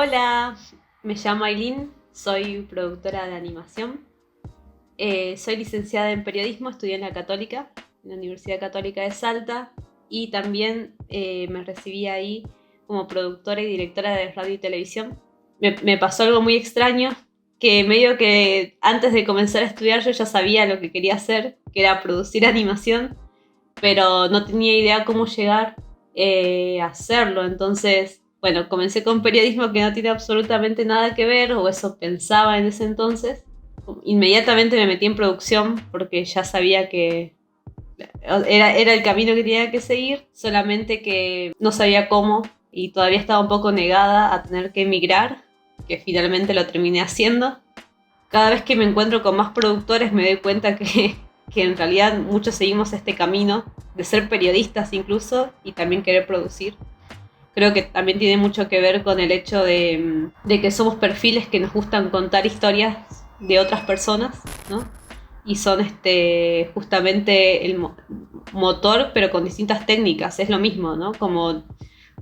Hola, me llamo Aileen, soy productora de animación. Soy licenciada en periodismo, estudié en la Católica, en la Universidad Católica de Salta, y también me recibí ahí como productora y directora de radio y televisión. Me pasó algo muy extraño, que medio que antes de comenzar a estudiar yo ya sabía lo que quería hacer, que era producir animación, pero no tenía idea cómo llegar a hacerlo. Entonces, bueno, comencé con periodismo que no tiene absolutamente nada que ver, o eso pensaba en ese entonces. Inmediatamente me metí en producción porque ya sabía que era el camino que tenía que seguir, solamente que no sabía cómo y todavía estaba un poco negada a tener que emigrar, que finalmente lo terminé haciendo. Cada vez que me encuentro con más productores me doy cuenta que en realidad muchos seguimos este camino de ser periodistas incluso y también querer producir. Creo que también tiene mucho que ver con el hecho de que somos perfiles que nos gustan contar historias de otras personas, ¿no? Y son justamente el motor, pero con distintas técnicas, es lo mismo, ¿no? Como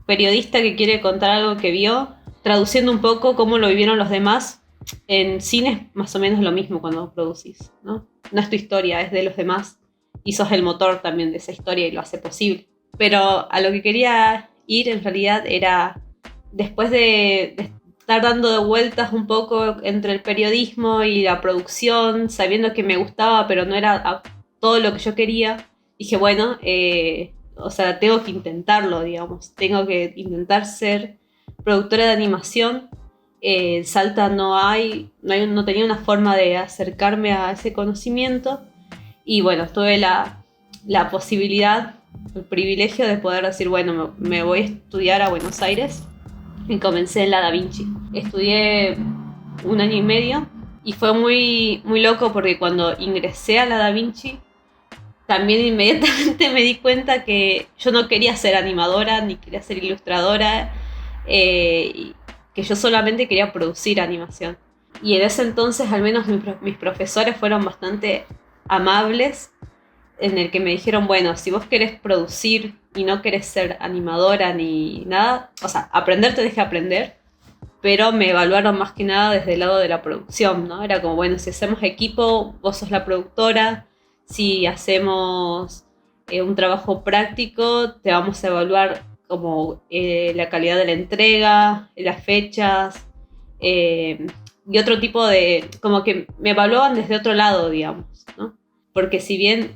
periodista que quiere contar algo que vio, traduciendo un poco cómo lo vivieron los demás. En cine es más o menos lo mismo cuando producís, ¿no? No es tu historia, es de los demás y sos el motor también de esa historia y lo hace posible. Pero a lo que quería ir en realidad era, después de estar dando de vueltas un poco entre el periodismo y la producción, sabiendo que me gustaba pero no era todo lo que yo quería, dije, bueno, o sea, tengo que intentarlo, digamos. Tengo que intentar ser productora de animación. En Salta no tenía una forma de acercarme a ese conocimiento. Y bueno, tuve la posibilidad, el privilegio de poder decir, bueno, me voy a estudiar a Buenos Aires. Y comencé en la Da Vinci. Estudié un año y medio y fue muy, muy loco porque cuando ingresé a la Da Vinci también inmediatamente me di cuenta que yo no quería ser animadora ni quería ser ilustradora, que yo solamente quería producir animación. Y en ese entonces al menos mis profesores fueron bastante amables, en el que me dijeron, bueno, si vos querés producir y no querés ser animadora ni nada, o sea, aprender te deje aprender, pero me evaluaron más que nada desde el lado de la producción, ¿no? Era como, bueno, si hacemos equipo, vos sos la productora, si hacemos un trabajo práctico, te vamos a evaluar como la calidad de la entrega, las fechas, y otro tipo de, como que me evaluaban desde otro lado, digamos, ¿no? Porque si bien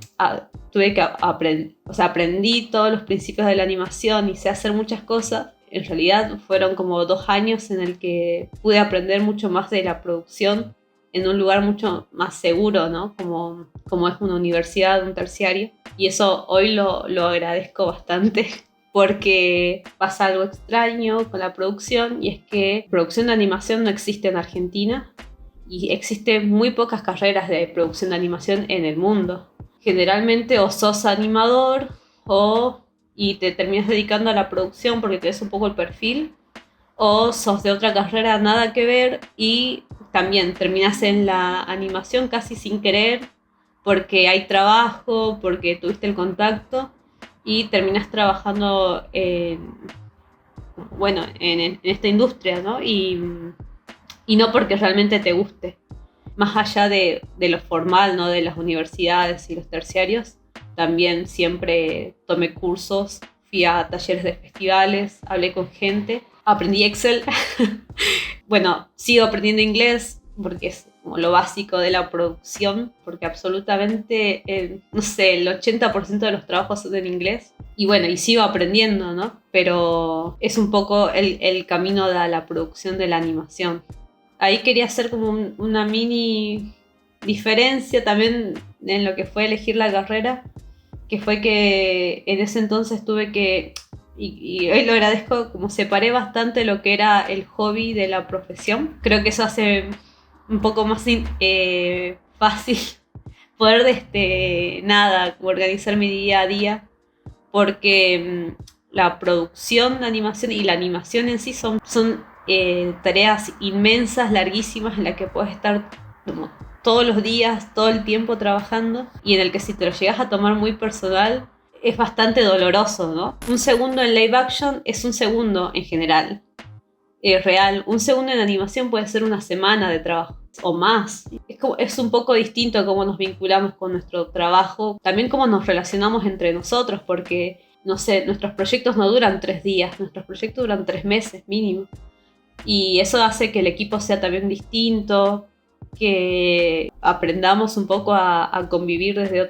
tuve que aprender, o sea, aprendí todos los principios de la animación y sé hacer muchas cosas, en realidad fueron como 2 años en el que pude aprender mucho más de la producción en un lugar mucho más seguro, ¿no? Como es una universidad, un terciario. Y eso hoy lo agradezco bastante porque pasa algo extraño con la producción, y es que producción de animación no existe en Argentina y existen muy pocas carreras de producción de animación en el mundo. Generalmente o sos animador y te terminas dedicando a la producción porque tenés un poco el perfil, o sos de otra carrera nada que ver y también terminas en la animación casi sin querer porque hay trabajo, porque tuviste el contacto y terminas trabajando en esta industria, ¿no? Y no porque realmente te guste. Más allá de lo formal, ¿no? De las universidades y los terciarios, también siempre tomé cursos, fui a talleres de festivales, hablé con gente, aprendí Excel. Bueno, sigo aprendiendo inglés porque es como lo básico de la producción, porque absolutamente, no sé, el 80% de los trabajos son en inglés. Y bueno, y sigo aprendiendo, ¿no? Pero es un poco el camino de la producción de la animación. Ahí quería hacer como una mini diferencia también en lo que fue elegir la carrera, que fue que en ese entonces tuve que, y hoy lo agradezco, como separé bastante lo que era el hobby de la profesión. Creo que eso hace un poco más fácil poder organizar mi día a día, porque la producción de animación y la animación en sí son tareas inmensas, larguísimas, en las que puedes estar como todos los días, todo el tiempo trabajando, y en el que si te lo llegas a tomar muy personal, es bastante doloroso, ¿no? Un segundo en live action es un segundo en general. real. Un segundo en animación puede ser una semana de trabajo o más. Es un poco distinto cómo nos vinculamos con nuestro trabajo, también cómo nos relacionamos entre nosotros, porque, no sé, nuestros proyectos no duran 3 días, nuestros proyectos duran 3 meses mínimo. Y eso hace que el equipo sea también distinto, que aprendamos un poco a convivir desde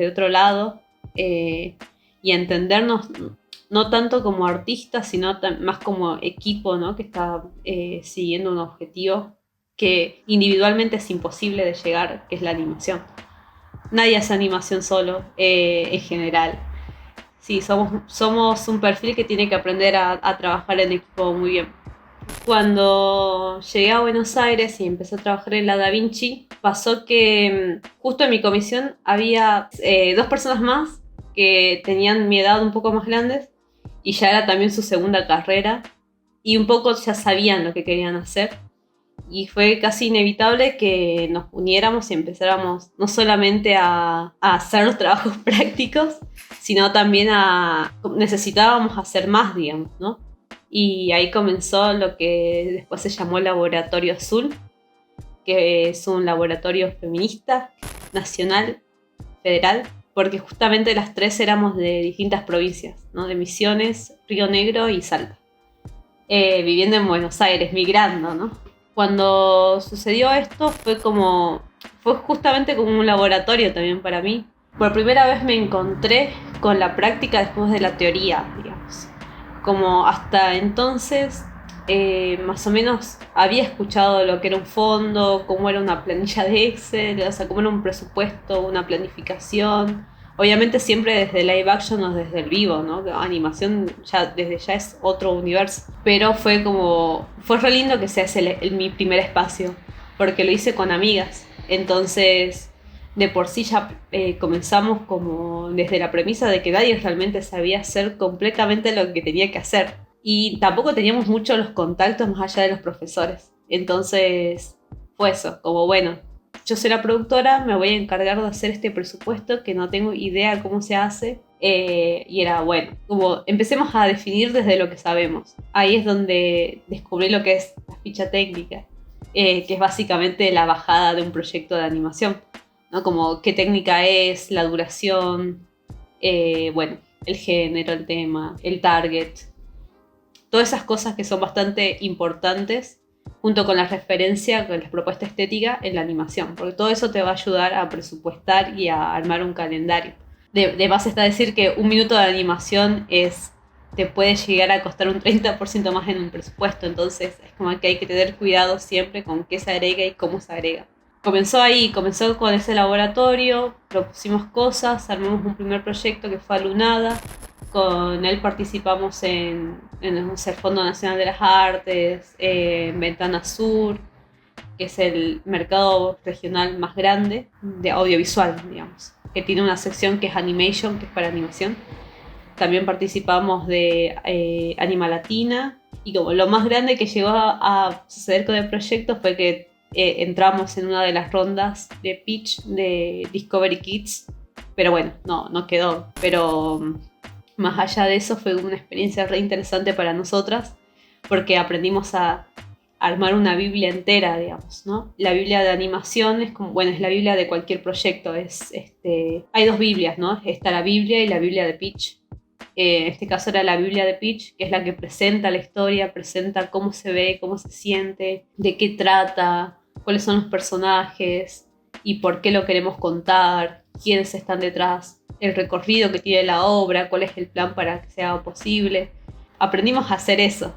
otro lado, y a entendernos no tanto como artistas, sino más como equipo, ¿no? Que está siguiendo un objetivo que individualmente es imposible de llegar, que es la animación. Nadie hace animación solo, en general. Sí, somos un perfil que tiene que aprender a trabajar en equipo muy bien. Cuando llegué a Buenos Aires y empecé a trabajar en la Da Vinci, pasó que justo en mi comisión había 2 personas más que tenían mi edad un poco más grandes y ya era también su segunda carrera y un poco ya sabían lo que querían hacer. Y fue casi inevitable que nos uniéramos y empezáramos no solamente a hacer los trabajos prácticos, sino también necesitábamos hacer más, digamos, ¿no? Y ahí comenzó lo que después se llamó Laboratorio Azul, que es un laboratorio feminista, nacional, federal, porque justamente las 3 éramos de distintas provincias, ¿no? De Misiones, Río Negro y Salta. Viviendo en Buenos Aires, migrando, ¿no? Cuando sucedió esto fue justamente como un laboratorio también para mí. Por primera vez me encontré con la práctica después de la teoría, digamos. Como hasta entonces, más o menos había escuchado lo que era un fondo, cómo era una planilla de Excel, o sea, cómo era un presupuesto, una planificación. Obviamente siempre desde live action o desde el vivo, ¿no? Animación desde ya es otro universo. Pero fue re lindo que sea mi primer espacio, porque lo hice con amigas. Entonces, de por sí ya comenzamos como desde la premisa de que nadie realmente sabía hacer completamente lo que tenía que hacer. Y tampoco teníamos mucho los contactos más allá de los profesores. Entonces, fue eso, como bueno, yo soy la productora, me voy a encargar de hacer este presupuesto que no tengo idea cómo se hace. Y era bueno, como empecemos a definir desde lo que sabemos. Ahí es donde descubrí lo que es la ficha técnica, que es básicamente la bajada de un proyecto de animación, ¿no? Como qué técnica es, la duración, bueno, el género, el tema, el target. Todas esas cosas que son bastante importantes junto con la referencia, con la propuesta estética en la animación, porque todo eso te va a ayudar a presupuestar y a armar un calendario. De base está decir que un minuto de animación te puede llegar a costar un 30% más en un presupuesto, entonces es como que hay que tener cuidado siempre con qué se agrega y cómo se agrega. Comenzó con ese laboratorio, propusimos cosas, armamos un primer proyecto que fue Alunada. Con él participamos en el Fondo Nacional de las Artes, en Ventana Sur, que es el mercado regional más grande de audiovisual, digamos, que tiene una sección que es Animation, que es para animación. También participamos de Anima Latina, y como lo más grande que llegó a suceder con el proyecto fue que entramos en una de las rondas de pitch de Discovery Kids, pero bueno, no quedó, pero más allá de eso fue una experiencia re interesante para nosotras, porque aprendimos a armar una Biblia entera, digamos, ¿no? La Biblia de animación es es la Biblia de cualquier proyecto. Hay 2 Biblias, ¿no? Está la Biblia y la Biblia de pitch. En este caso era la Biblia de pitch, que es la que presenta la historia, presenta cómo se ve, cómo se siente, de qué trata, cuáles son los personajes y por qué lo queremos contar, quiénes están detrás, el recorrido que tiene la obra, cuál es el plan para que sea posible. Aprendimos a hacer eso.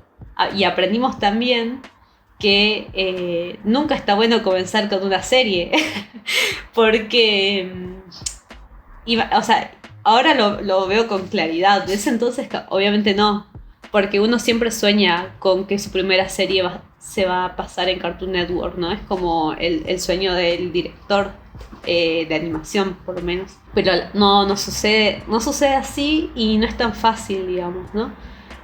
Y aprendimos también que nunca está bueno comenzar con una serie, porque, o sea, ahora lo veo con claridad. De ese entonces, obviamente no, porque uno siempre sueña con que su primera serie se va a pasar en Cartoon Network, ¿no? Es como el sueño del director de animación, por lo menos. Pero no sucede así y no es tan fácil, digamos, ¿no?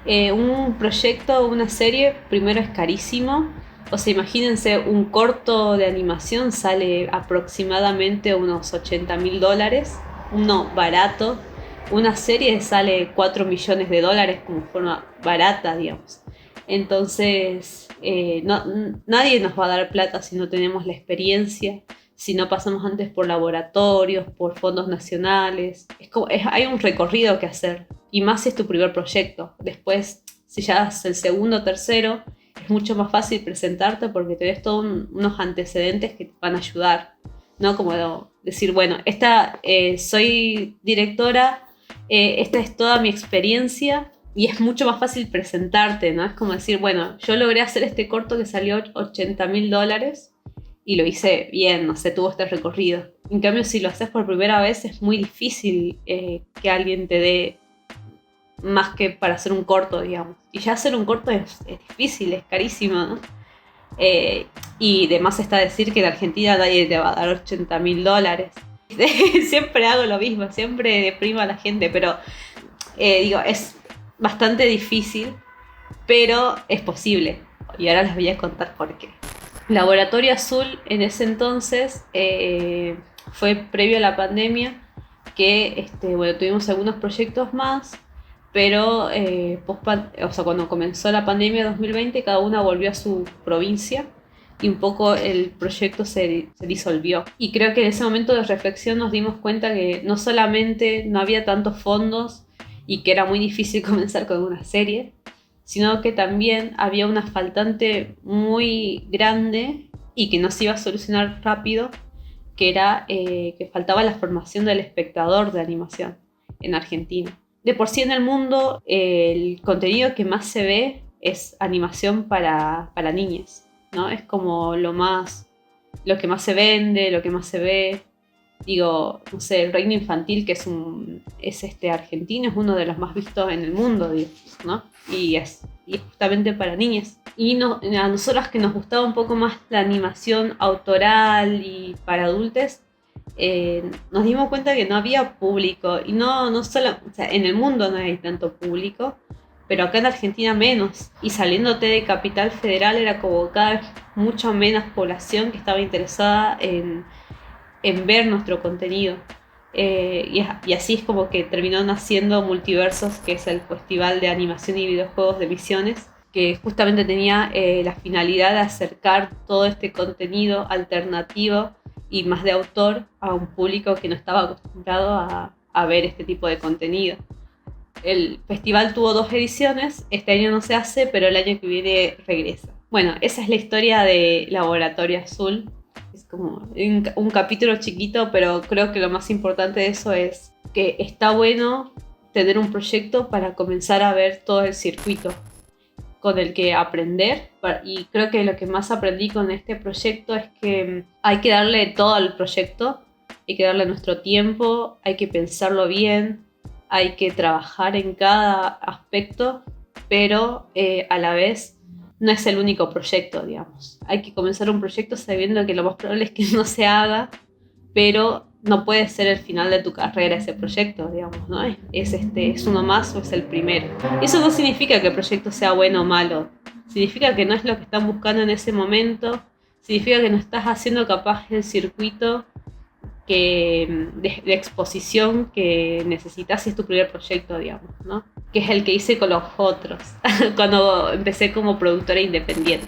Un proyecto, una serie, primero es carísimo. O sea, imagínense, un corto de animación sale aproximadamente unos $80.000, uno barato. Una serie sale $4 millones como forma barata, digamos. Entonces, nadie nos va a dar plata si no tenemos la experiencia, si no pasamos antes por laboratorios, por fondos nacionales. Hay un recorrido que hacer, y más si es tu primer proyecto. Después, si ya es el segundo o tercero, es mucho más fácil presentarte porque tenés todos unos antecedentes que te van a ayudar, ¿no? Como decir, bueno, soy directora, esta es toda mi experiencia y es mucho más fácil presentarte, ¿no? Es como decir, bueno, yo logré hacer este corto que salió $80.000 y lo hice bien, no sé, tuvo este recorrido. En cambio, si lo haces por primera vez es muy difícil que alguien te dé más que para hacer un corto, digamos. Y ya hacer un corto es difícil, es carísimo, ¿no? Y además está decir que en Argentina nadie te va a dar $80.000. Siempre hago lo mismo, siempre deprimo a la gente, pero digo, es bastante difícil, pero es posible. Y ahora les voy a contar por qué. Laboratorio Azul en ese entonces fue previo a la pandemia, que bueno, tuvimos algunos proyectos más, pero cuando comenzó la pandemia 2020, cada una volvió a su provincia y un poco el proyecto se disolvió. Y creo que en ese momento de reflexión nos dimos cuenta que no solamente no había tantos fondos y que era muy difícil comenzar con una serie, sino que también había una faltante muy grande y que no se iba a solucionar rápido, que era que faltaba la formación del espectador de animación en Argentina. De por sí en el mundo el contenido que más se ve es animación para niñas, ¿no? Es como lo que más se vende, lo que más se ve. Digo, no sé, el Reino Infantil, que es argentino, es uno de los más vistos en el mundo, digamos, ¿no? Y es justamente para niñas. Y a nosotras que nos gustaba un poco más la animación autoral y para adultos, nos dimos cuenta que no había público. Y no solo, o sea, en el mundo no hay tanto público, pero acá en Argentina menos. Y saliéndote de Capital Federal era como cada vez mucho menos población que estaba interesada en ver nuestro contenido. Y así es como que terminó naciendo Multiversos, que es el festival de animación y videojuegos de Misiones, que justamente tenía la finalidad de acercar todo este contenido alternativo y más de autor a un público que no estaba acostumbrado a ver este tipo de contenido. El festival tuvo 2 ediciones, este año no se hace, pero el año que viene regresa. Bueno, esa es la historia de Laboratorio Azul. Es como un capítulo chiquito, pero creo que lo más importante de eso es que está bueno tener un proyecto para comenzar a ver todo el circuito con el que aprender. Y creo que lo que más aprendí con este proyecto es que hay que darle todo al proyecto, hay que darle nuestro tiempo, hay que pensarlo bien, hay que trabajar en cada aspecto, pero a la vez no es el único proyecto, digamos. Hay que comenzar un proyecto sabiendo que lo más probable es que no se haga, pero no puede ser el final de tu carrera ese proyecto, digamos, ¿no? Es uno más o es el primero. Eso no significa que el proyecto sea bueno o malo. Significa que no es lo que están buscando en ese momento. Significa que no estás haciendo capaz el circuito de exposición que necesitas si es tu primer proyecto, digamos, ¿no? Que es el que hice con los otros, cuando empecé como productora independiente.